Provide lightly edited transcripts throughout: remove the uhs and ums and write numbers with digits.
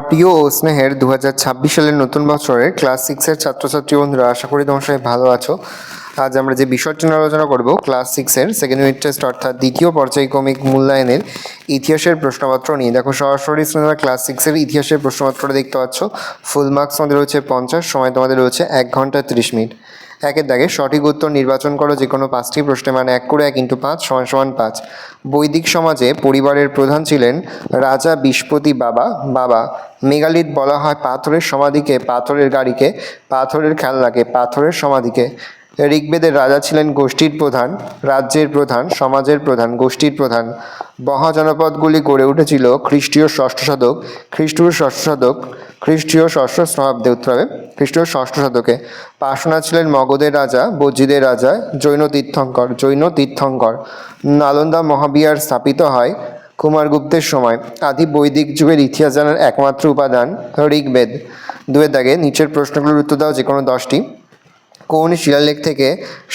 প্রিয় ও স্নেহের 2026 সালের নতুন বছরের ক্লাস 6-এর ছাত্রছাত্রী বন্ধুরা, আশা করি তোমার সবাই ভালো আছো। আজ আমরা যে বিষয়টি নিয়ে আলোচনা করব, ক্লাস 6-এর সেকেন্ড ইউনিট টেস্ট অর্থাৎ দ্বিতীয় পর্যায়ক্রমিক মূল্যায়নের ইতিহাসের প্রশ্নপত্র নিয়ে। দেখো, সরাসরি তোমরা ক্লাস 6-এর ইতিহাসের প্রশ্নপত্রটা দেখতে পাচ্ছ। ফুল মার্কস তোমাদের রয়েছে 50, সময় তোমাদের রয়েছে 1 ঘন্টা 30 মিনিট। একের দাগে সঠিক উত্তর নির্বাচন করো যে কোনো 5টি প্রশ্নে, মানে 1 করে 1 × 5 = 5। বৈদিক সমাজে পরিবারের প্রধান ছিলেন রাজা বৃহস্পতি বাবা। মেগালিথ বলা হয় পাথরের সমাধিকে, পাথরের গাড়িকে, পাথরের খেলনাকে, পাথরের সমাধিকে। ঋগ্বেদের রাজা ছিলেন গোষ্ঠীর প্রধান, রাজ্যের প্রধান, সমাজের প্রধান, গোষ্ঠীর প্রধান। মহাজনপদগুলি গড়ে উঠেছিল খ্রিস্টীয় ষষ্ঠ শতাব্দে, উত্তর হবে খ্রিস্টীয় ষষ্ঠ শতকে। পার্শ্বনা ছিলেন মগধের রাজা, বজ্রীদের রাজা, জৈন তীর্থঙ্কর। নালন্দা মহাবিহার স্থাপিত হয় কুমারগুপ্তের সময়। আদি বৈদিক যুগের ইতিহাস জানার একমাত্র উপাদান ঋগ্বেদ। 2-এর দাগে নিচের প্রশ্নগুলোর উত্তর দাও যে কোনো 10টি। কোন শিলালেখ থেকে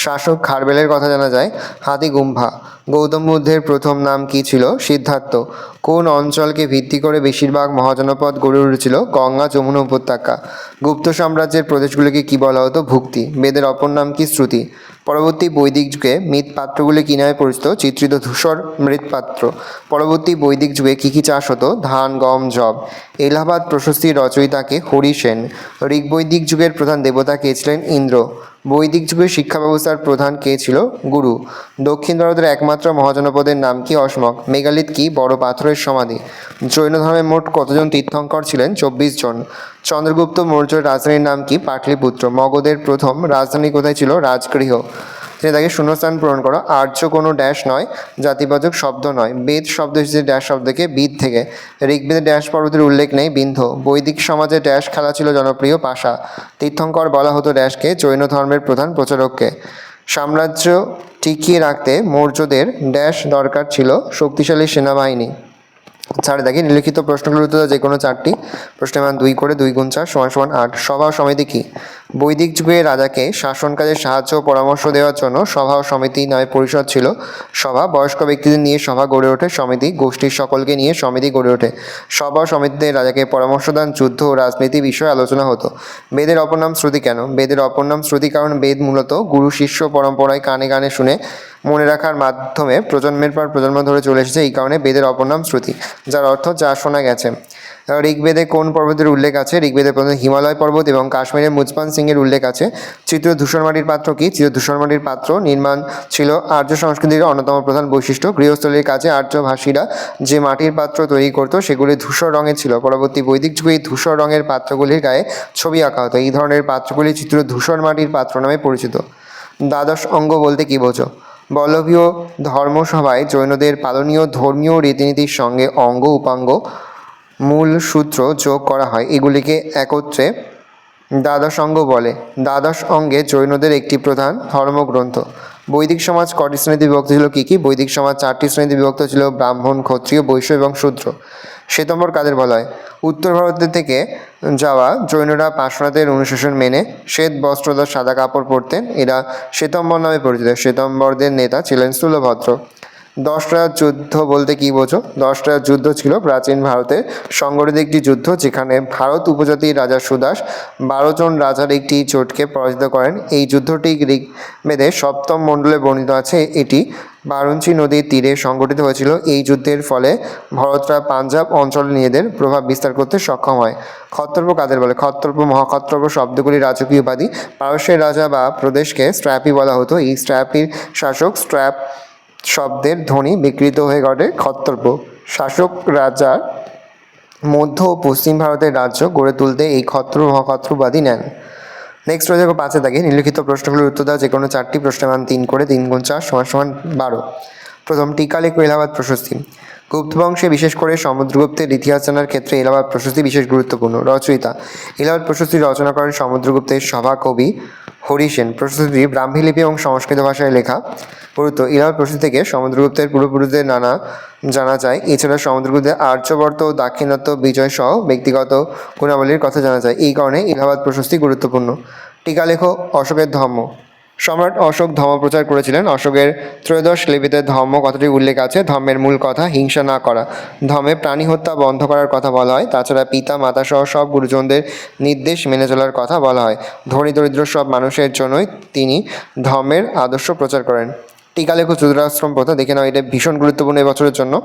শাসক খারবেলের কথা জানা যায়? হাতিগুম্ফা। গৌতম বুদ্ধের প্রথম নাম কি ছিল? সিদ্ধার্থ। কোন অঞ্চলকে ভিত্তি করে বেশিরভাগ মহাজনপদ গড়ে উঠেছিল? গঙ্গা যমুনা উপত্যকা। গুপ্ত সাম্রাজ্যের প্রদেশগুলিকে কি বলা হতো? ভুক্তি। বেদের অপর নাম কি? শ্রুতি। পরবর্তী বৈদিক যুগে মৃৎপাত্রগুলি কি নামে পরিচিত? চিত্রিত ধূসর মৃৎপাত্র। পরবর্তী বৈদিক যুগে কী চাষ হতো? ধান, গম, যব। এলাহাবাদ প্রশস্তির রচয়িতাকে? হরি সেন। ঋগ্বৈদিক যুগের প্রধান দেবতা কে ছিলেন? ইন্দ্র। বৈদিক যুগের শিক্ষা ব্যবস্থার প্রধান কে ছিল? গুরু। দক্ষিণ ভারতের একমাত্র মহাজনপদের নাম কি? অসমক। মেগালিথ কি? বড় পাথরের সমাধি। জৈন ধর্মে মোট কতজন তীর্থঙ্কর ছিলেন? 24 জন। চন্দ্রগুপ্ত মৌর্যের রাজধানীর নাম কি? পাটলিপুত্র। মগধের প্রথম রাজধানী কোথায় ছিল? রাজগৃহ। তাকে শূন্যস্থান পূরণ করো। আর্য কোনো ড্যাশ নয়, জাতিবাচক শব্দ নয়। বেদ শব্দ এসেছে ড্যাশ শব্দ থেকে? বিদ থেকে। ঋগ্বেদে ড্যাশ পর্বতের উল্লেখ নেই? বিন্ধ্য। বৈদিক সমাজে ড্যাশ খেলা ছিল জনপ্রিয়? পাশা। তীর্থঙ্কর বলা হতো ড্যাশকে? জৈন ধর্মের প্রধান প্রচারককে। সাম্রাজ্য টিকিয়ে রাখতে মৌর্যদের ড্যাশ দরকার ছিল? শক্তিশালী সেনাবাহিনী। 4 দেখি নিম্নলিখিত প্রশ্নগুলোর উত্তর যে কোনো 4টি। প্রশ্নের মান 2 করে 2 × 4 = 8। সভা ও সমিতি কি? বৈদিক যুগে রাজাকে শাসন কাজে সাহায্য ও পরামর্শ দেওয়ার জন্য সভা ও সমিতি নামে পরিষদ ছিল। সভা বয়স্ক ব্যক্তিদের নিয়ে সভা গড়ে ওঠে। সমিতি গোষ্ঠীর সকলকে নিয়ে সমিতি গড়ে ওঠে। সভা ও সমিতিতে রাজাকে পরামর্শ দান, যুদ্ধ ও রাজনীতি বিষয়ে আলোচনা হতো। বেদের অপর নাম শ্রুতি কেন? বেদের অপর নাম শ্রুতি কারণ বেদ মূলত গুরু শিষ্য পরম্পরায় কানে কানে শুনে মনে রাখার মাধ্যমে প্রজন্মের পর প্রজন্ম ধরে চলে এসেছে। এই কারণে বেদের অপর নাম শ্রুতি, যার অর্থ যা শোনা গেছে। ঋগ্বেদে কোন পর্বতের উল্লেখ আছে? ঋগ্বেদের প্রথমে হিমালয় পর্বত এবং কাশ্মীরের মুজপান সিংয়ের উল্লেখ আছে। চিত্র ধূসর মাটির পাত্র কি? চিত্র ধূসর মাটির পাত্র নির্মাণ ছিল আর্য সংস্কৃতির অন্যতম প্রধান বৈশিষ্ট্য। গৃহস্থলীর কাছে আর্যভাষীরা যে মাটির পাত্র তৈরি করত সেগুলি ধূসর রঙের ছিল। পরবর্তী বৈদিক যুগে এই ধূসর রঙের পাত্রগুলির গায়ে ছবি আঁকা হতো। এই ধরনের পাত্রগুলি চিত্র ধূসর মাটির পাত্র নামে পরিচিত। দ্বাদশ অঙ্গ বলতে কি বোঝো? বল্লভীয় ধর্মসভায় জৈনদের পালনীয় ধর্মীয় রীতিনীতির সঙ্গে অঙ্গ উপাঙ্গ মূল সূত্র যোগ করা হয়। এগুলিকে একত্রে দ্বাদশ অঙ্গ বলে। দ্বাদশ অঙ্গে জৈনদের একটি প্রধান ধর্মগ্রন্থ। বৈদিক সমাজ কটি শ্রেণীতে বিভক্ত ছিল? কী কী? বৈদিক সমাজ 4টি শ্রেণীতে বিভক্ত ছিল: ব্রাহ্মণ, ক্ষত্রিয়, বৈশ্য এবং শূদ্র। শ্বেতম্বর কাদের বলা হয়? উত্তর ভারতের থেকে যাওয়া জৈনরা পার্শ্বনাথের অনুশাসন মেনে শ্বেত বস্ত্রধর সাদা কাপড় পরতেন। এরা শ্বেতম্বর নামে পরিচিত। শ্বেতম্বরদের নেতা ছিলেন স্থূলভদ্র। দশরাজ যুদ্ধ বলতে কী বোঝো? দশরাজ যুদ্ধ ছিল প্রাচীন ভারতের সংগঠিত একটি যুদ্ধ, যেখানে ভারত উপজাতির রাজা সুদাস 12 জন রাজার একটি জোটকে পরাজিত করেন। এই যুদ্ধটি ঋগ্বেদের 7ম মণ্ডলে বর্ণিত আছে। এটি বারাণসী নদীর তীরে সংঘটিত হয়েছিল। এই যুদ্ধের ফলে ভরতরা পাঞ্জাব অঞ্চলে নিজেদের প্রভাব বিস্তার করতে সক্ষম হয়। ক্ষত্রপ কাদের বলে? ক্ষত্রপ, মহাক্ষত্রপ শব্দগুলি রাজকীয় উপাধি। পারস্যের রাজা বা প্রদেশকে স্ট্র্যাপি বলা হতো। এই স্ট্র্যাপির শাসক স্ট্র্যাপ শব্দের ধ্বনি বিকৃত হয়ে ঘটে ক্ষত্রপ। শাসক রাজার মধ্য ও পশ্চিম ভারতের রাজ্য গড়ে তুলতে এই ক্ষত্রপ মহাক্ষত্রপ উপাধি নেন। নেক্সট রয়েছে 5 দাগে নিম্নলিখিত প্রশ্নগুলোর উত্তর দাও যে কোনো 4টি। প্রশ্নের মান 3 করে 3 × 4 = 12। প্রথম, টিকা লেখো এলাহাবাদ প্রশস্তি। গুপ্ত বংশে বিশেষ করে সমুদ্রগুপ্তের ইতিহাস জানার ক্ষেত্রে এলাহাবাদ প্রশস্তি বিশেষ গুরুত্বপূর্ণ। রচয়িতা: এলাহাবাদ প্রশস্তি রচনা করেন সমুদ্রগুপ্তের সভাকবি হরি সেন। প্রশস্তিটি ব্রাহ্মী লিপি এবং সংস্কৃত ভাষায় লেখা। গুরুত্ব: এলাহাবাদ প্রশস্তি থেকে সমুদ্রগুপ্তের পূর্বপুরুষদের নানা জানা যায়। এছাড়া সমুদ্রগুপ্তের আর্যবর্ত ও দাক্ষিণাত্য বিজয় সহ ব্যক্তিগত গুণাবলীর কথা জানা যায়। এই কারণে এলাহাবাদ প্রশস্তি গুরুত্বপূর্ণ। টিকা লেখো অশোকের ধর্ম। সম্রাট অশোক ধর্ম প্রচার করেছিলেন। অশোকের ত্রয়োদশ লিপিতে ধর্ম কথাটি উল্লেখ আছে। ধর্মের মূল কথা হিংসা না করা। ধর্মে প্রাণী হত্যা বন্ধ করার কথা বলা হয়। তাছাড়া পিতা মাতা সহ সব গুরুজনদের নির্দেশ মেনে চলার কথা বলা হয়। ধনী দরিদ্র সব মানুষের জন্যই তিনি ধর্মের আদর্শ প্রচার করেন। টিকা লেখো চতুরাশ্রম প্রথা, দেখে নাও, এটা ভীষণ গুরুত্বপূর্ণ এবছরের জন্য।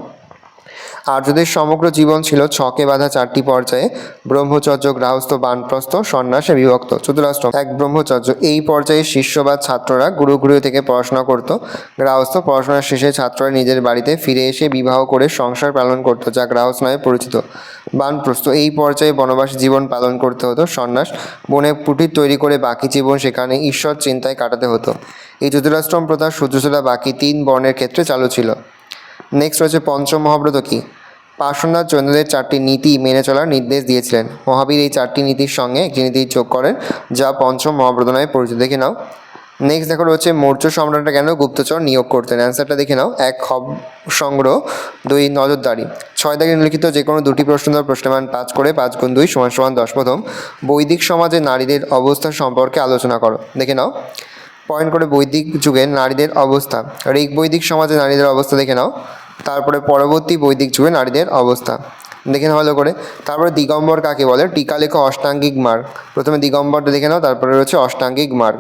আর্যদের সমগ্র জীবন ছিল ছকে বাঁধা 4টি পর্যায়ে: ব্রহ্মচর্য, গৃহস্থ, বানপ্রস্থ, সন্ন্যাসে বিভক্ত। চতুরাশ্রম: 1 ব্রহ্মচর্য। এই পর্যায়ে শিষ্য বা ছাত্ররা গুরু থেকে পড়াশোনা করত। গৃহস্থ: পড়াশোনার শেষে ছাত্ররা নিজের বাড়িতে ফিরে এসে বিবাহ করে সংসার পালন করত, যা গৃহস্থ নামে পরিচিত। বানপ্রস্থ: এই পর্যায়ে বনবাসী জীবন পালন করতে হতো। সন্ন্যাস: বনে কুটির তৈরি করে বাকি জীবন সেখানে ঈশ্বর চিন্তায় কাটাতে হতো। এই চতুরাশ্রম প্রথা শূদ্র ছাড়া বাকি 3 বর্ণের ক্ষেত্রে চালু ছিল। নেক্সট রয়েছে পঞ্চম মহাব্রত কি? পার্শ্বনাথ জৈনদের 4টি নীতি মেনে চলার নির্দেশ দিয়েছিলেন। মহাবীর এই 4টি নীতির সঙ্গে একটি নীতি যোগ করেন, যা পঞ্চম মহাব্রত নামে পরিচিত। দেখে নাও। নেক্সট দেখো রয়েছে মৌর্য সম্রাটরা কেন গুপ্তচর নিয়োগ করতেন। অ্যান্সারটা দেখে নাও। 1 খবর সংগ্রহ, 2 নজরদারি। 6 দাগে নিম্নলিখিত যে কোনো দুটি প্রশ্ন দ্বারা প্রশ্নের মান 5 করে 5 গুণ 2 = 10। প্রথম, বৈদিক সমাজে নারীদের অবস্থা সম্পর্কে আলোচনা করো। দেখে নাও। পয়েন্ট করে বৈদিক যুগে নারীদের অবস্থা। ঋগ বৈদিক সমাজে নারীদের অবস্থা দেখে নাও। তারপরে পরবর্তী বৈদিক যুগে নারীদের অবস্থা দেখে নাও ভালো করে। তারপরে দিগম্বর কাকে বলে? টিকা লেখো অষ্টাঙ্গিক মার্গ। প্রথমে দিগম্বরটা দেখে নাও, তারপরে রয়েছে অষ্টাঙ্গিক মার্গ।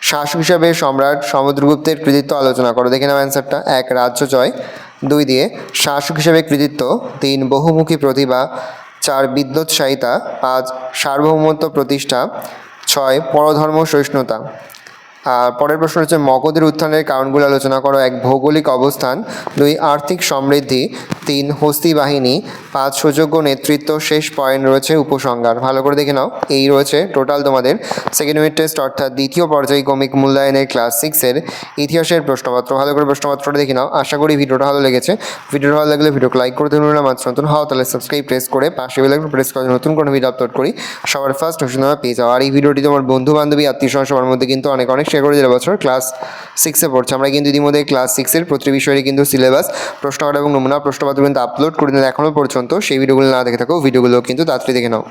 শাসক হিসাবে সম্রাট সমুদ্রগুপ্তের কৃতিত্ব আলোচনা করো। দেখে নাও অ্যান্সারটা। 1 রাজ্য জয়, 2 দিয়ে শাসক হিসেবে কৃতিত্ব, 3 বহুমুখী প্রতিভা, 4 বিদ্যোৎসাহিতা, 5 সার্বভৌমত্ব প্রতিষ্ঠা, 6 পরধর্ম সহিষ্ণুতা। আর পরের প্রশ্ন হচ্ছে মগধের উত্থানের কারণগুলো আলোচনা করো। 1 ভৌগোলিক অবস্থান, 2 আর্থিক সমৃদ্ধি, 3 হস্তি বাহিনী, 5 সুযোগ্য নেতৃত্ব। শেষ পয়েন্ট রয়েছে উপসংহার। ভালো করে দেখে নাও। এই রয়েছে টোটাল তোমাদের সেকেন্ড ইউনিট টেস্ট, অর্থাৎ দ্বিতীয় পর্যায়ক্রমিক মূল্যায়নের ক্লাস 6-এর ইতিহাসের প্রশ্নপত্র। ভালো করে প্রশ্নপত্রটা দেখে নাও। আশা করি ভিডিওটা ভালো লেগেছে। ভিডিওটা ভালো লাগলে ভিডিওকে লাইক করতে ভুলো না। মাত্র নতুন হও তাহলে সাবস্ক্রাইব প্রেস করে পাশে বেল আইকন প্রেস করে নতুন কোনো ভিডিও আপলোড করি সবার ফার্স্ট নোটিফিকেশন পেয়ে যাও। আর এই ভিডিওটি তোমার বন্ধু বান্ধবী আত্মীয় স্বজন সবার মধ্যে কিন্তু অনেক শেয়ার করে দিলে। বছর ক্লাস 6-এ পড়ছে। আমরা কিন্তু ইতিমধ্যে ক্লাস 6-এর প্রতি বিষয়েরই কিন্তু সিলেবাস, প্রশ্নকার এবং নমুনা প্রশ্নপত্র কিন্তু আপলোড করে দিন এখনও পর্যন্ত। সেই ভিডিওগুলো না দেখে থাকো, ভিডিওগুলো কিন্তু তাড়াতাড়ি দেখে নাও।